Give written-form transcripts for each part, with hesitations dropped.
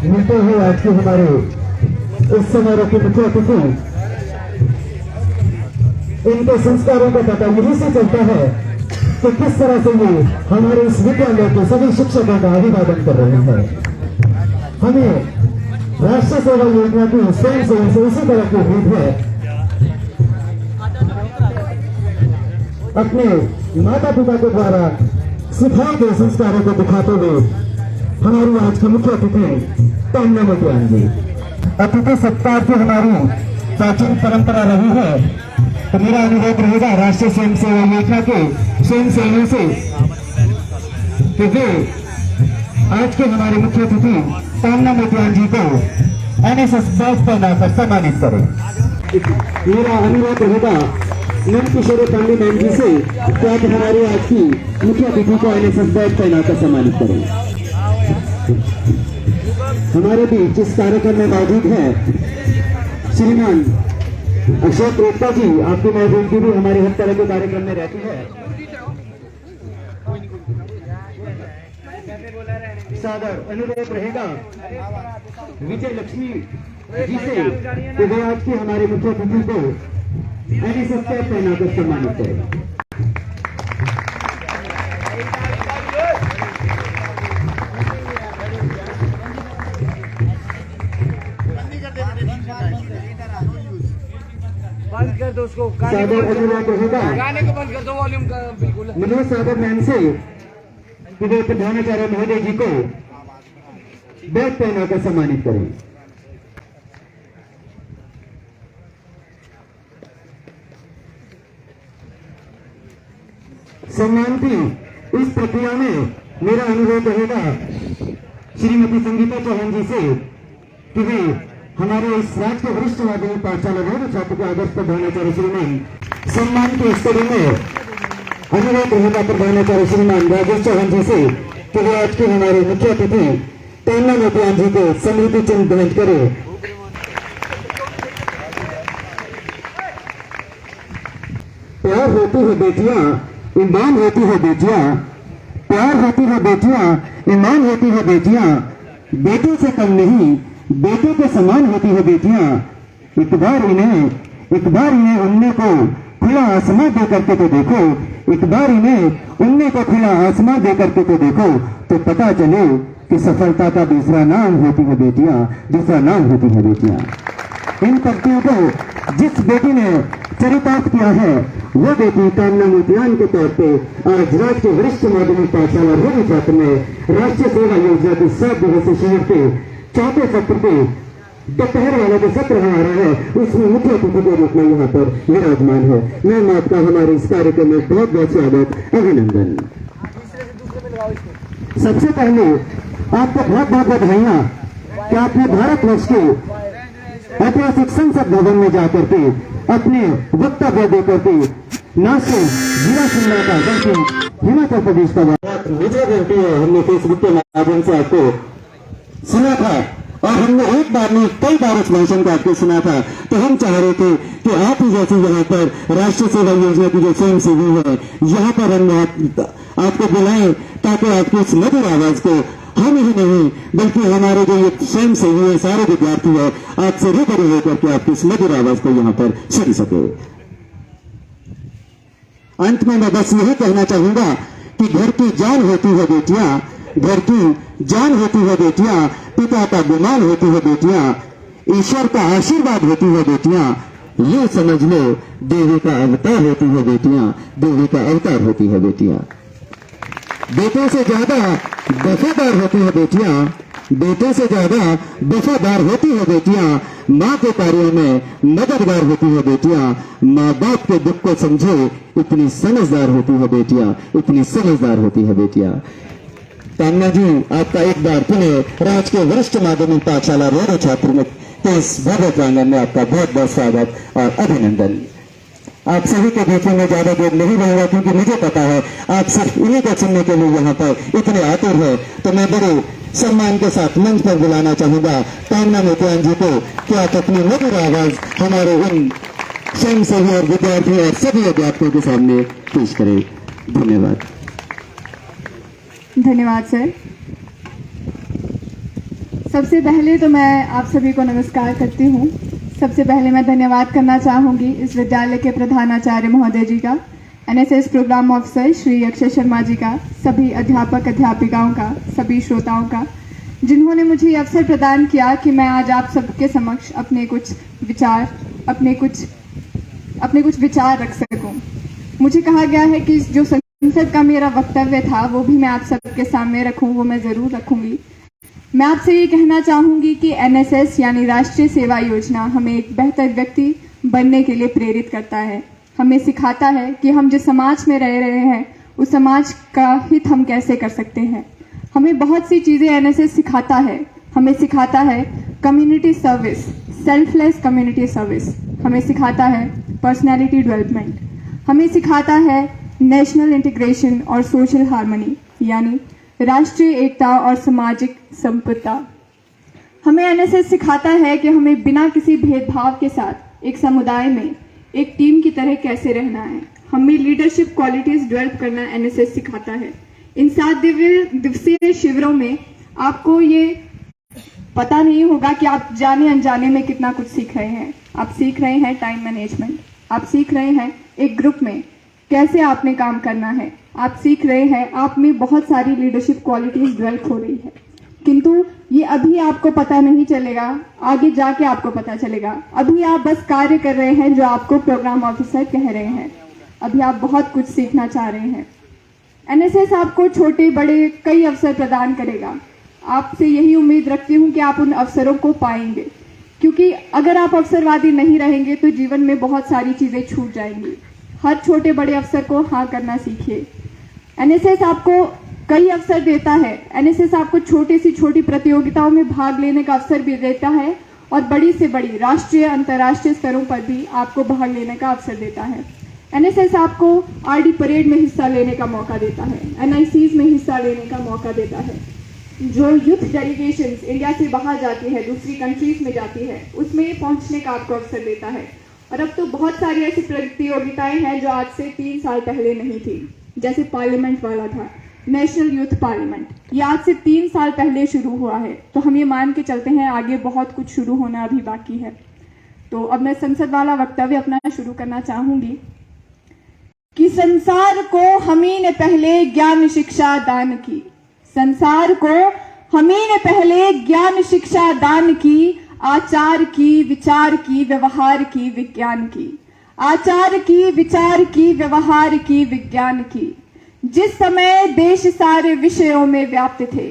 मिलते हैं आज के हमारे इस समारोह के मुख्य अतिथि। इनके संस्कारों का पता यही से चलता है कि किस तरह से ये हमारे इस विद्यालय के सभी शिक्षकों का अभिवादन कर रहे हैं। हमें राष्ट्रीय सेवा योजना की स्वयं से इसी तरह की उम्मीद है। अपने माता पिता के द्वारा सिखाए गए संस्कारों को दिखाते हुए हमारी आज के मुख्य अतिथि तान्या मोतियान जी। अतिथि सत्कार की हमारी प्राचीन परंपरा रही है, तो मेरा अनुरोध रहेगा राष्ट्रीय स्वयं सेवा योजना के स्वयं सेवियों से कि वे आज के हमारे मुख्य अतिथि तान्या मोतियान जी को एनएसएस बैच पहनाकर सम्मानित करें। मेरा अनुरोध रहेगा नंद किशोर पांडे मैम जी से कि आप हमारे आज की मुख्य अतिथि को एनएसएस बैच पहनाकर सम्मानित करें। हमारे बीच जिस कार्यक्रम में मौजूद है श्रीमान अशोक रोहता जी, आपकी मौजूदगी भी हमारे हर तरह के कार्यक्रम में रहती है। सादर अनुरोध रहेगा विजय लक्ष्मी जी से कि वे आज के हमारे मुख्य अतिथि को एनएसएस कैप पहनाकर सम्मानित करें। बंद कर दो उसको, सादर अनुरोध रहेगा गाने को बंद कर दो वॉल्यूम का बिल्कुल। मनोज सागर मैम से कि वे प्रधानाचार्य महोदय जी को बैग पहनाकर सम्मानित करें। सम्मान की इस प्रक्रिया में मेरा अनुरोध रहेगा श्रीमती संगीता चौहान जी से कि वे हमारे इस राज्य के वरिष्ठ माध्यमिक पाठशाला भवन छात्र के आदर्श प्रधानाचार्य श्रीमान सम्मान की स्तरी में अनुरोध रहेगा प्रधानाचार्य श्रीमान राजेश चौहान जी से कि वे आज के हमारे मुख्य अतिथि तान्या मोतियान जी को स्मृति चिन्ह भेंट करे। प्यार होती है बेटियां, ईमान होती है बेटियां, प्यार होती है बेटियां, ईमान होती है बेटियां, बेटे से कम नहीं बेटे के समान होती है बेटियां। एक बार इन्हें उड़ने को खुला आसमां दे करके तो देखो, एक बार इन्हें उड़ने को खुला आसमां दे करके तो देखो, तो पता चले कि सफलता का दूसरा नाम होती है बेटियां, दूसरा नाम होती है बेटियां। इन पंक्तियों को जिस बेटी ने चरितार्थ किया है वो बेटी तान्या मोतियान के तौर पे आज राज्य के वरिष्ठ माध्यमिक पाठशाला भवन छात्र में राष्ट्रीय सेवा योजना की 7 दिवसीय शिविर के चौथे सत्र के दोपहर वाला जो सत्र आ रहा है उसमें मुख्य अतिथि के रूप में यहाँ पर विराजमान है। मैं आपका हमारे इस कार्यक्रम में बहुत बहुत स्वागत, अभिनंदन। सबसे पहले आपको बहुत बहुत बधाइयाँ कि आपने भारतवर्ष के ऐतिहासिक संसद भवन में जाकर के अपने वक्तव्य देकर के न सिर्फ जिला शिमला का बल्कि हिमाचल प्रदेश का विजय करती है। हमने फेसबुक के माध्यम से आपको सुना था और हमने एक बार नहीं कई बार इस भाषण को आपको सुना था, तो हम चाह रहे थे कि आप ही जैसे यहाँ पर राष्ट्रीय सेवा योजना की जो स्वयं सेवी है यहाँ पर हम आपको बुलाएं ताकि आपकी इस मधुर आवाज को हम ही नहीं बल्कि हमारे जो ये स्वयं सेवी है सारे विद्यार्थी है आपसे रूबरू होकर के आपकी इस मधुर आवाज को यहाँ पर सुन सके। अंत में मैं बस यही कहना चाहूंगा कि घर की जान होती है बेटियां, घर की जान होती है बेटियां, पिता का गुमान होती है बेटियां, ईश्वर का आशीर्वाद होती है बेटियां, ये समझ लो देवी का अवतार होती है बेटियां, देवी का अवतार होती है बेटियां। बेटों से ज्यादा वफादार होती है बेटियां, बेटों से ज्यादा वफादार होती है बेटियां, माँ के कार्यों में मददगार होती है बेटियां, माँ बाप के दुख को समझे इतनी समझदार होती है बेटियां, इतनी समझदार होती है बेटियां। कामना जी, आपका एक बार पुनः राजकीय वरिष्ठ माध्यमिक पाठशाला रोहड़ू छात्र के इस भव्य प्रांगण में आपका बहुत बहुत स्वागत और अभिनंदन। आप सभी के बीच में ज्यादा देर नहीं रहूंगा, क्योंकि मुझे पता है आप सिर्फ इन्हीं को सुनने के लिए यहाँ पर इतने आतुर हैं। तो मैं बड़े सम्मान के साथ मंच पर बुलाना चाहूंगा कामना मोतियान जी को कि आप अपनी मधुर आवाज हमारे उन स्वयंसेवी और विद्यार्थी और सभी अध्यापकों के सामने पेश करें। धन्यवाद। धन्यवाद सर। सबसे पहले तो मैं आप सभी को नमस्कार करती हूँ। सबसे पहले मैं धन्यवाद करना चाहूँगी इस विद्यालय के प्रधानाचार्य महोदय जी का, NSS programme officer Shri Akshay Sharma ji का, सभी अध्यापक अध्यापिकाओं का, सभी श्रोताओं का, जिन्होंने मुझे ये अवसर प्रदान किया कि मैं आज आप सबके समक्ष अपने कुछ विचार रख सकूं। मुझे कहा गया है कि जो संसद का मेरा वक्तव्य था वो भी मैं आप सबके सामने रखूं, वो मैं जरूर रखूंगी। मैं आपसे ये कहना चाहूंगी कि एनएसएस यानी राष्ट्रीय सेवा योजना हमें एक बेहतर व्यक्ति बनने के लिए प्रेरित करता है। हमें सिखाता है कि हम जिस समाज में रह रहे हैं उस समाज का हित हम कैसे कर सकते हैं। हमें बहुत सी चीजें एनएसएस सिखाता है। हमें सिखाता है community service, selfless community service. हमें सिखाता है पर्सनैलिटी डेवलपमेंट। हमें सिखाता है नेशनल इंटीग्रेशन और सोशल हार्मनी यानी राष्ट्रीय एकता और सामाजिक संपदा। हमें एनएसएस सिखाता है कि हमें बिना किसी भेदभाव के साथ एक समुदाय में एक टीम की तरह कैसे रहना है। हमें लीडरशिप क्वालिटीज डेवलप करना एनएसएस सिखाता है। इन 7 दिवसीय शिविरों में आपको ये पता नहीं होगा कि आप जाने अनजाने में कितना कुछ सीख रहे हैं। आप सीख रहे हैं टाइम मैनेजमेंट, आप सीख रहे हैं एक ग्रुप में कैसे आपने काम करना है, आप सीख रहे हैं आप में बहुत सारी लीडरशिप क्वालिटीज डेवलप हो रही है। किंतु ये अभी आपको पता नहीं चलेगा, आगे जाके आपको पता चलेगा। अभी आप बस कार्य कर रहे हैं जो आपको प्रोग्राम ऑफिसर कह रहे हैं। अभी आप बहुत कुछ सीखना चाह रहे हैं। एनएसएस आपको छोटे बड़े कई अवसर प्रदान करेगा। आपसे यही उम्मीद रखती हूँ कि आप उन अवसरों को पाएंगे, क्योंकि अगर आप अवसरवादी नहीं रहेंगे तो जीवन में बहुत सारी चीजें छूट जाएंगी। हर छोटे बड़े अवसर को हाँ करना सीखिए। एनएसएस आपको कई अवसर देता है। एनएसएस आपको छोटी सी छोटी प्रतियोगिताओं में भाग लेने का अवसर भी देता है और बड़ी से बड़ी राष्ट्रीय अंतर्राष्ट्रीय स्तरों पर भी आपको भाग लेने का अवसर देता है। एनएसएस आपको आरडी परेड में हिस्सा लेने का मौका देता है, एनआईसीज में हिस्सा लेने का मौका देता है। जो यूथ डेलीगेशंस इंडिया से बाहर जाती है, दूसरी कंट्रीज में जाती है, उसमें पहुंचने का आपको अवसर देता है। और अब तो बहुत सारी ऐसी प्रतियोगिताएं हैं जो आज से 3 साल पहले नहीं थी। जैसे पार्लियामेंट वाला था, नेशनल यूथ पार्लियामेंट, ये आज से 3 साल पहले शुरू हुआ है। तो हम ये मान के चलते हैं आगे बहुत कुछ शुरू होना अभी बाकी है। तो अब मैं संसद वाला वक्तव्य अपना शुरू करना चाहूंगी कि संसार को हमही ने पहले ज्ञान शिक्षा दान की। संसार को हमही ने पहले ज्ञान शिक्षा दान की, आचार की, विचार की, व्यवहार की, विज्ञान की। आचार की, विचार की, व्यवहार की, विज्ञान की। जिस समय देश सारे विषयों में व्याप्त थे,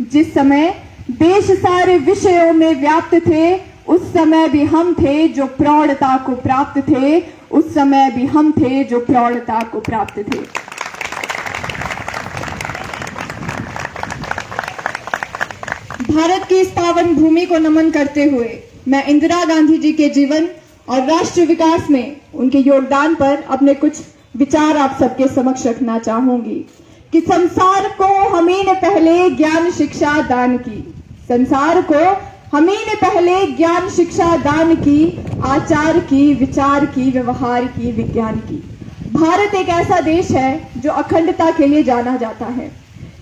जिस समय देश सारे विषयों में व्याप्त थे, उस समय भी हम थे जो प्रौढ़ता को प्राप्त थे। उस समय भी हम थे जो प्रौढ़ता को प्राप्त थे। भारत की इस पावन भूमि को नमन करते हुए मैं इंदिरा गांधी जी के जीवन और राष्ट्र विकास में उनके योगदान पर अपने कुछ विचार आप सबके समक्ष रखना चाहूंगी कि संसार को हमही ने पहले ज्ञान शिक्षा दान की। संसार को हमही ने पहले ज्ञान शिक्षा दान की, आचार की, विचार की, व्यवहार की, विज्ञान की। भारत एक ऐसा देश है जो अखंडता के लिए जाना जाता है।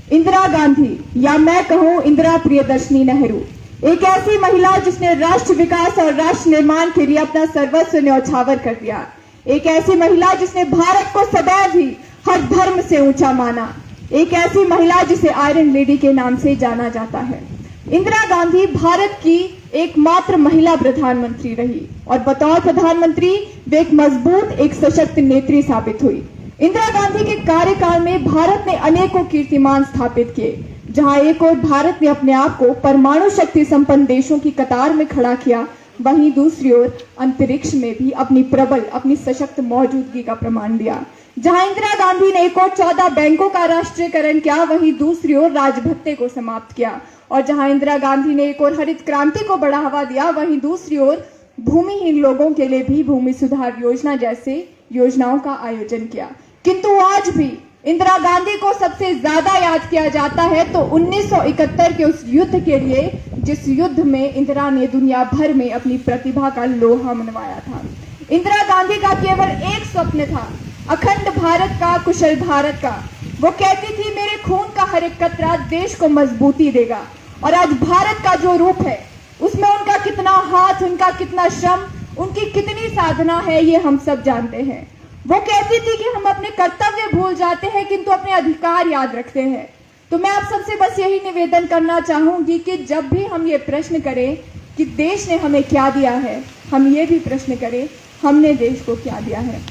इंदिरा गांधी या मैं कहूं इंदिरा प्रियदर्शनी नेहरू एक ऐसी महिला जिसने राष्ट्र विकास और राष्ट्र निर्माण के लिए अपना सर्वस्व न्यौछावर कर दिया। एक ऐसी महिला जिसने भारत को सदैव ही हर धर्म से ऊंचा माना। एक ऐसी महिला जिसे आयरन लेडी के नाम से जाना जाता है। इंदिरा गांधी भारत की एकमात्र महिला प्रधानमंत्री रही और बतौर प्रधानमंत्री वे एक मजबूत, एक सशक्त नेत्री साबित हुई। इंदिरा गांधी के कार्यकाल में भारत ने अनेकों कीर्तिमान स्थापित किए। जहां एक ओर भारत ने अपने आप को परमाणु शक्ति संपन्न देशों की कतार में खड़ा किया, वहीं दूसरी ओर अंतरिक्ष में भी अपनी प्रबल, अपनी सशक्त मौजूदगी का प्रमाण दिया। जहां इंदिरा गांधी ने एक और 14 बैंकों का राष्ट्रीयकरण किया, वहीं दूसरी ओर राजभत्ते को समाप्त किया। और जहां इंदिरा गांधी ने एक और हरित क्रांति को बढ़ावा दिया, वहीं दूसरी ओर भूमिहीन लोगों के लिए भी भूमि सुधार योजना जैसे योजनाओं का आयोजन किया। किंतु आज भी इंदिरा गांधी को सबसे ज्यादा याद किया जाता है तो 1971 के उस युद्ध के लिए, जिस युद्ध में इंदिरा ने दुनिया भर में अपनी प्रतिभा का लोहा मनवाया था। इंदिरा गांधी का केवल एक स्वप्न था, अखंड भारत का, कुशल भारत का। वो कहती थी मेरे खून का हर एक कतरा देश को मजबूती देगा। और आज भारत का जो रूप है उसमें उनका कितना हाथ, उनका कितना श्रम, उनकी कितनी साधना है, ये हम सब जानते हैं। वो कहती थी कि हम अपने कर्तव्य भूल जाते हैं किंतु अपने अधिकार याद रखते हैं। तो मैं आप सबसे बस यही निवेदन करना चाहूंगी कि जब भी हम ये प्रश्न करें कि देश ने हमें क्या दिया है, हम ये भी प्रश्न करें हमने देश को क्या दिया है।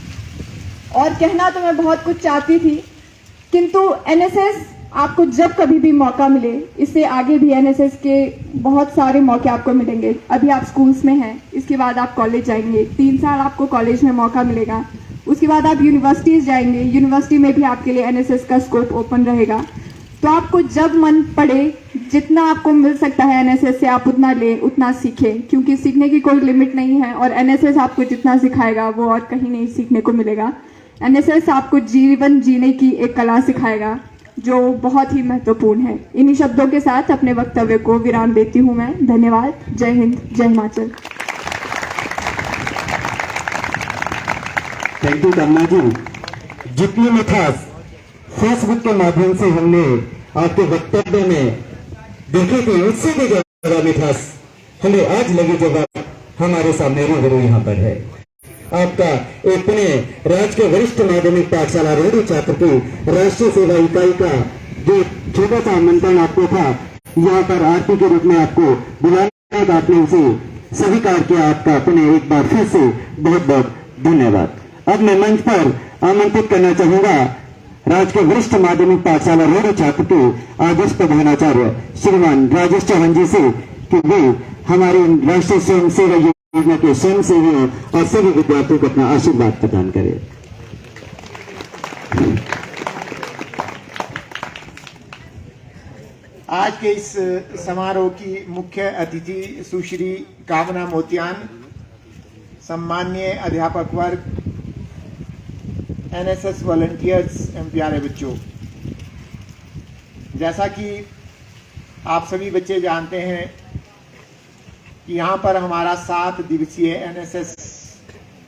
और कहना तो मैं बहुत कुछ चाहती थी, किंतु एनएसएस आपको जब कभी भी मौका मिले, इससे आगे भी एनएसएस के बहुत सारे मौके आपको मिलेंगे। अभी आप स्कूल्स में हैं, इसके बाद आप कॉलेज जाएंगे, 3 साल आपको कॉलेज में मौका मिलेगा, उसके बाद आप यूनिवर्सिटीज जाएंगे, यूनिवर्सिटी में भी आपके लिए एनएसएस का स्कोप ओपन रहेगा। तो आपको जब मन पड़े, जितना आपको मिल सकता है एनएसएस से, आप उतना लें, उतना सीखें, क्योंकि सीखने की कोई लिमिट नहीं है। और एनएसएस आपको जितना सिखाएगा वो और कहीं नहीं सीखने को मिलेगा। एनएसएस आपको जीवन जीने की एक कला सिखाएगा जो बहुत ही महत्वपूर्ण है। इन्हीं शब्दों के साथ अपने वक्तव्य को विराम देती हूँ मैं। धन्यवाद। जय हिंद, जय हिमाचल। थैंक यू कमला जी। जितनी मिठास फेसबुक के माध्यम से हमने आपके वक्तव्य में देखी थी, उससे भी ज्यादा मिठास हमें आज लगी जब आप हमारे सामने रूबरू यहाँ पर है। आपका एक पुणे राज्य के वरिष्ठ माध्यमिक पाठशाला रोहडू छात्र की राष्ट्रीय सेवा इकाई का जो छोटा सा आमंत्रण आपको था, यहाँ पर आरती के रूप में आपको बुलाने का आपने उसे स्वीकार किया, आपका पुणे एक बार फिर से बहुत बहुत धन्यवाद। अब मैं मंच पर आमंत्रित करना चाहूंगा राज्य के वरिष्ठ माध्यमिक पाठशाला रोहडू छात्र के आदर्श प्रधानाचार्य श्रीमान राजेश चौहान जी से कि वे हमारी राष्ट्रीय स्वयं सेवा योजना के स्वयं सेवियों और सभी विद्यार्थियों को अपना आशीर्वाद प्रदान करें। आज के इस समारोह की मुख्य अतिथि सुश्री कामना मोतियान, सम्माननीय अध्यापक वर्ग, एनएसएस वॉलंटियर्स एवं प्यारे बच्चों, जैसा कि आप सभी बच्चे जानते हैं कि यहाँ पर हमारा 7 दिवसीय एनएसएस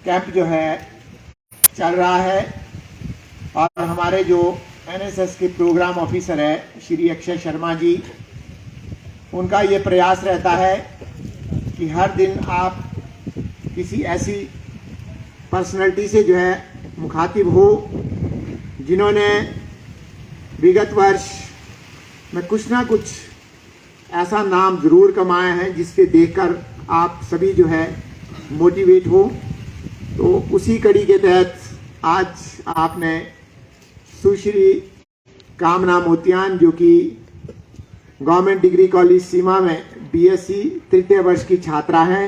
कैंप जो है चल रहा है। और हमारे जो एनएसएस के प्रोग्राम ऑफिसर है श्री अक्षय शर्मा जी, उनका ये प्रयास रहता है कि हर दिन आप किसी ऐसी पर्सनैलिटी से जो है मुखातिब हो जिन्होंने विगत वर्ष में कुछ ना कुछ ऐसा नाम जरूर कमाया है जिसके देखकर आप सभी जो है मोटिवेट हो। तो उसी कड़ी के तहत आज आपने सुश्री कामना मोतियान, जो कि गवर्नमेंट डिग्री कॉलेज सीमा में बीएससी तृतीय वर्ष की छात्रा है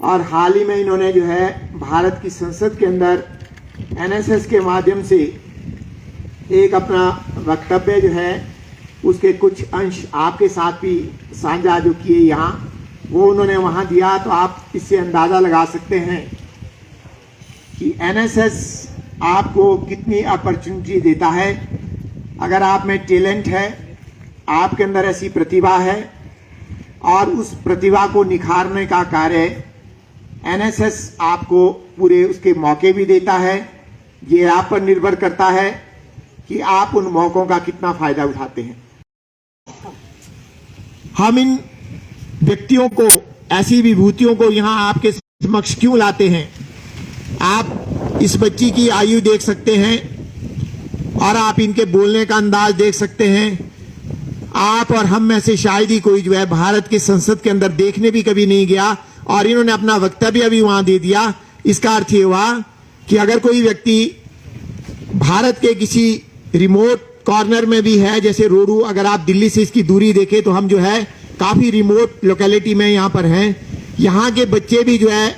और हाल ही में इन्होंने जो है भारत की संसद के अंदर एनएसएस के माध्यम से एक अपना वक्तव्य जो है उसके कुछ अंश आपके साथ भी साझा जो किए यहाँ, वो उन्होंने वहाँ दिया। तो आप इससे अंदाज़ा लगा सकते हैं कि एनएसएस आपको कितनी अपॉर्चुनिटी देता है। अगर आप में टैलेंट है, आपके अंदर ऐसी प्रतिभा है और उस प्रतिभा को निखारने का कार्य एनएसएस आपको पूरे उसके मौके भी देता है। ये आप पर निर्भर करता है कि आप उन मौकों का कितना फायदा उठाते हैं। हम इन व्यक्तियों को, ऐसी विभूतियों को यहाँ आपके समक्ष क्यों लाते हैं? आप इस बच्ची की आयु देख सकते हैं और आप इनके बोलने का अंदाज देख सकते हैं। आप और हम में से शायद ही कोई जो है भारत की संसद के अंदर देखने भी कभी नहीं गया और इन्होंने अपना वक्तव्य भी वहां दे दिया। इसका अर्थ ये हुआ कि अगर कोई व्यक्ति भारत के किसी रिमोट कॉर्नर में भी है, जैसे रोडू, अगर आप दिल्ली से इसकी दूरी देखें तो हम जो है काफी रिमोट लोकेलिटी में यहाँ पर हैं। यहाँ के बच्चे भी जो है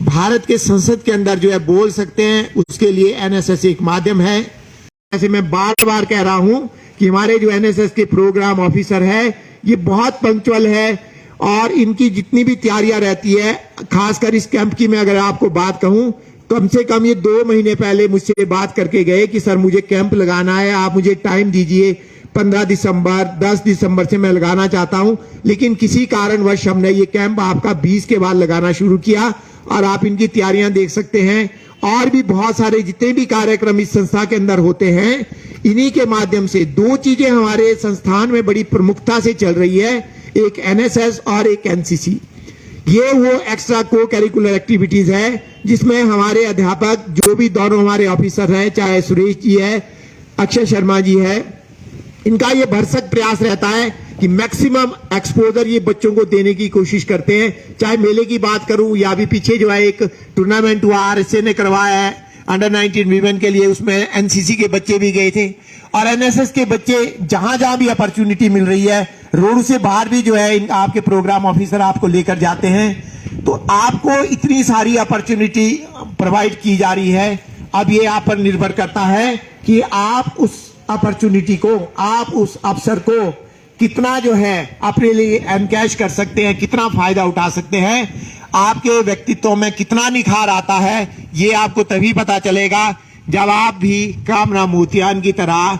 भारत के संसद के अंदर जो है बोल सकते हैं, उसके लिए एनएसएस एक माध्यम है। जैसे मैं बार बार कह रहा हूं कि हमारे जो एनएसएस के प्रोग्राम ऑफिसर है ये बहुत पंक्चुअल है और इनकी जितनी भी तैयारियां रहती है, खासकर इस कैंप की मैं अगर आपको बात कहूं, कम से कम ये 2 महीने पहले मुझसे बात करके गए कि सर मुझे कैंप लगाना है, आप मुझे टाइम दीजिए, 15 दिसंबर 10 दिसंबर से मैं लगाना चाहता हूं। लेकिन किसी कारणवश हमने ये कैंप आपका 20 के बाद लगाना शुरू किया और आप इनकी तैयारियां देख सकते हैं। और भी बहुत सारे जितने भी कार्यक्रम इस संस्था के अंदर होते हैं, इन्हीं के माध्यम से 2 चीजें हमारे संस्थान में बड़ी प्रमुखता से चल रही है, एक एनएसएस और एक एनसीसी। ये वो एक्स्ट्रा को करिकुलर एक्टिविटीज है जिसमें हमारे अध्यापक जो भी दोनों हमारे ऑफिसर हैं, चाहे सुरेश जी है, अक्षय शर्मा जी है, इनका ये भरसक प्रयास रहता है कि मैक्सिमम एक्सपोजर ये बच्चों को देने की कोशिश करते हैं। चाहे मेले की बात करूं या भी पीछे जो है एक टूर्नामेंट हुआ, आरएसए ने करवाया है अंडर 19 वीमेन के लिए, उसमें एनसीसी के बच्चे भी गए थे और एनएसएस के बच्चे जहां जहां भी अपॉर्चुनिटी मिल रही है, रोड से बाहर भी जो है आपके प्रोग्राम ऑफिसर आपको लेकर जाते हैं। तो आपको इतनी सारी अपॉर्चुनिटी प्रोवाइड की जा रही है। अब ये आप पर निर्भर करता है कि आप उस अपॉर्चुनिटी को, आप उस अवसर को कितना जो है अपने लिए एनकैश कर सकते हैं, कितना फायदा उठा सकते हैं, आपके व्यक्तित्व में कितना निखार आता है, ये आपको तभी पता चलेगा जब आप भी कामना मोतियान की तरह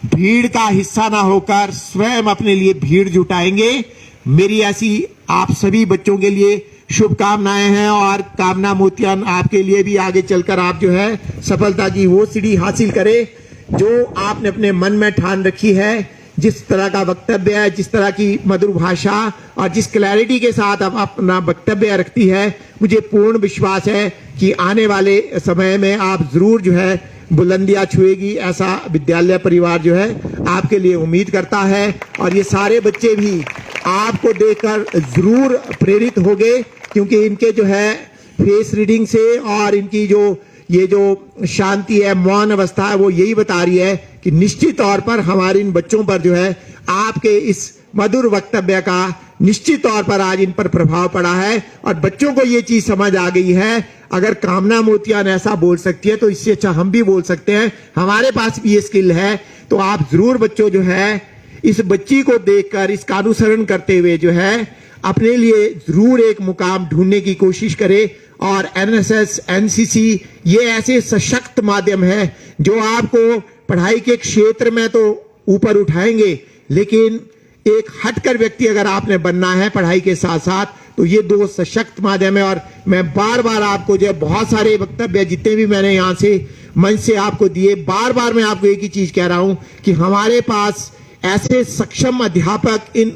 भीड़ का हिस्सा ना होकर स्वयं अपने लिए भीड़ जुटाएंगे। मेरी ऐसी आप सभी बच्चों के लिए शुभकामनाएं हैं और कामना मोतियान आपके लिए भी आगे चलकर आप जो है सफलता की वो सीढ़ी हासिल करें जो आपने अपने मन में ठान रखी है। जिस तरह का वक्तव्य है, जिस तरह की मधुर भाषा और जिस क्लैरिटी के साथ आप अपना वक्तव्य रखती है, मुझे पूर्ण विश्वास है कि आने वाले समय में आप जरूर जो है बुलंदियां छुएगी। ऐसा विद्यालय परिवार जो है आपके लिए उम्मीद करता है और ये सारे बच्चे भी आपको देखकर जरूर प्रेरित होंगे, क्योंकि इनके जो है फेस रीडिंग से और इनकी जो ये जो शांति है, मौन अवस्था है, वो यही बता रही है कि निश्चित तौर पर हमारे इन बच्चों पर जो है आपके इस मधुर वक्तव्य का निश्चित तौर पर आज इन पर प्रभाव पड़ा है और बच्चों को ये चीज समझ आ गई है। अगर कामना मोतियान ऐसा बोल सकती है तो इससे अच्छा हम भी बोल सकते हैं, हमारे पास भी ये स्किल है। तो आप जरूर बच्चों जो है इस बच्ची को देखकर, इसका अनुसरण करते हुए जो है अपने लिए जरूर एक मुकाम ढूंढने की कोशिश करें। और एनएसएस, एनसीसी ये ऐसे सशक्त माध्यम है जो आपको पढ़ाई के क्षेत्र में तो ऊपर उठाएंगे, लेकिन एक हटकर व्यक्ति अगर आपने बनना है पढ़ाई के साथ साथ, तो ये 2 सशक्त माध्यम है। और मैं बार बार आपको जो बहुत सारे वक्तव्य जितने भी मैंने यहां से मंच से आपको दिए, बार बार मैं आपको एक ही चीज कह रहा हूं कि हमारे पास ऐसे सक्षम अध्यापक इन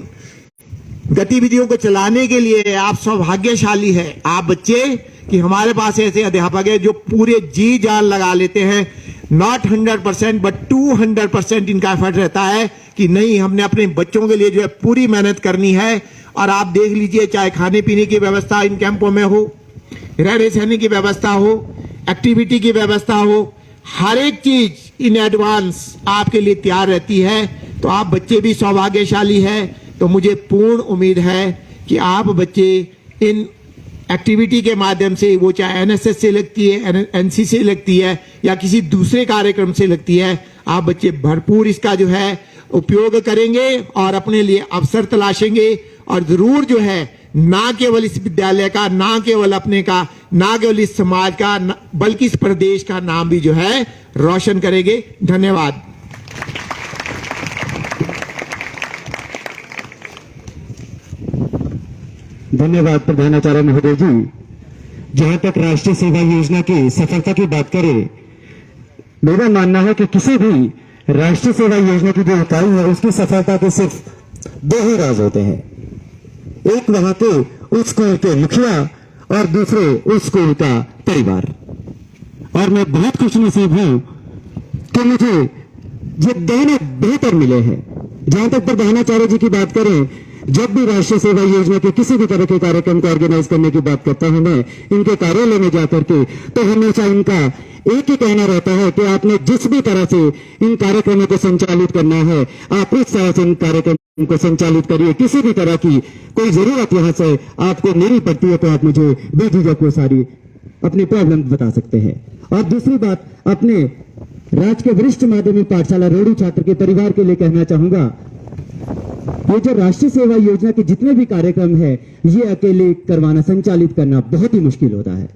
गतिविधियों को चलाने के लिए आप सौभाग्यशाली है, आप बच्चे, कि हमारे पास ऐसे अध्यापक है जो पूरे जी जान लगा लेते हैं। नॉट 100% बट 200% इनका एफर्ट रहता है कि नहीं, हमने अपने बच्चों के लिए जो है पूरी मेहनत करनी है। और आप देख लीजिए, चाहे खाने पीने की व्यवस्था इन कैंपों में हो, रहने सहने की व्यवस्था हो, एक्टिविटी की व्यवस्था हो, हर एक चीज इन एडवांस आपके लिए तैयार रहती है। तो आप बच्चे भी सौभाग्यशाली है। तो मुझे पूर्ण उम्मीद है कि आप बच्चे इन एक्टिविटी के माध्यम से, वो चाहे एनएसएस से लगती है, एनसी से लगती है या किसी दूसरे कार्यक्रम से लगती है, आप बच्चे भरपूर इसका जो है उपयोग करेंगे और अपने लिए अवसर तलाशेंगे। और जरूर जो है ना केवल इस विद्यालय का, ना केवल अपने का, ना केवल इस समाज का, बल्कि इस प्रदेश का नाम भी जो है रोशन करेंगे। धन्यवाद। धन्यवाद प्रधानाचार्य महोदय जी। जहां तक राष्ट्रीय सेवा योजना की सफलता की बात करें, मेरा मानना है कि किसी भी राष्ट्रीय सेवा योजना की जो इकाई है उसकी सफलता के सिर्फ 2 ही राज होते हैं। एक वहां के उस स्कूल के मुखिया और दूसरे उस स्कूल का परिवार। और मैं बहुत खुशनसीब हूं कि मुझे ये दोनों बेहतर मिले हैं। जहां तक प्रधानाचार्य जी की बात करें, जब भी राष्ट्रीय सेवा योजना के किसी भी तरह के कार्यक्रम को ऑर्गेनाइज करने की बात करता हूं मैं इनके कार्यालय में जाकर के, तो हमेशा इनका एक ही कहना रहता है कि आपने जिस भी तरह से इन कार्यक्रमों को संचालित करना है, आप उस तरह से इन कार्यक्रमों को संचालित करिए। किसी भी तरह की कोई जरूरत यहां से आपको नहीं पड़ती है तो आप मुझे बेझिझक वो सारी अपनी प्रॉब्लम बता सकते हैं। और दूसरी बात, अपने राजकीय वरिष्ठ माध्यमिक पाठशाला रोडू छात्र के परिवार के लिए कहना चाहूंगा, ये जो राष्ट्रीय सेवा योजना के जितने भी कार्यक्रम है, ये अकेले करवाना, संचालित करना बहुत ही मुश्किल होता है।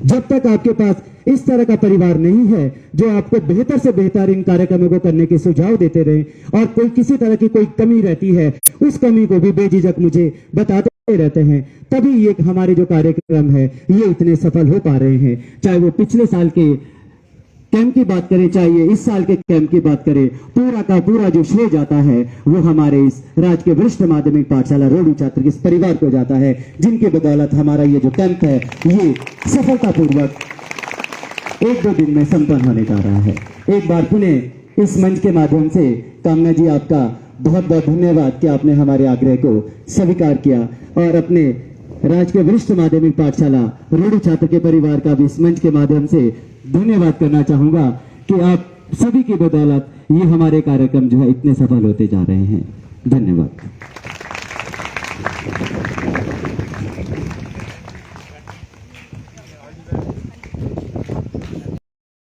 जब तक आपके पास इस तरह का परिवार नहीं है जो आपको बेहतर से बेहतर इन कार्यक्रमों को करने के सुझाव देते रहे, और कोई किसी तरह की कोई कमी रहती है, उस कमी को भी बेझिझक मुझे बताते रहते हैं, तभी ये हमारे जो कार्यक्रम है ये इतने सफल हो पा रहे हैं। चाहे वो पिछले साल के कैंप की बात करें, चाहे इस साल के कैंप की बात करें, पूरा का पूरा जो श्रेय जाता है वो हमारे इस राजकीय वरिष्ठ माध्यमिक पाठशाला रोडू छात्र के इस परिवार को जाता है, जिनकी बदौलत हमारा ये जो कैंप है ये सफलतापूर्वक 1-2 दिन में संपन्न होने जा रहा है। एक बार पुनः इस मंच के माध्यम से कामना जी, आपका बहुत बहुत धन्यवाद कि आपने हमारे आग्रह को स्वीकार किया, और अपने राजकीय वरिष्ठ माध्यमिक पाठशाला रोडू छात्र के परिवार का भी इस मंच के माध्यम से धन्यवाद करना चाहूंगा कि आप सभी की बदौलत ये हमारे कार्यक्रम जो है इतने सफल होते जा रहे हैं। धन्यवाद।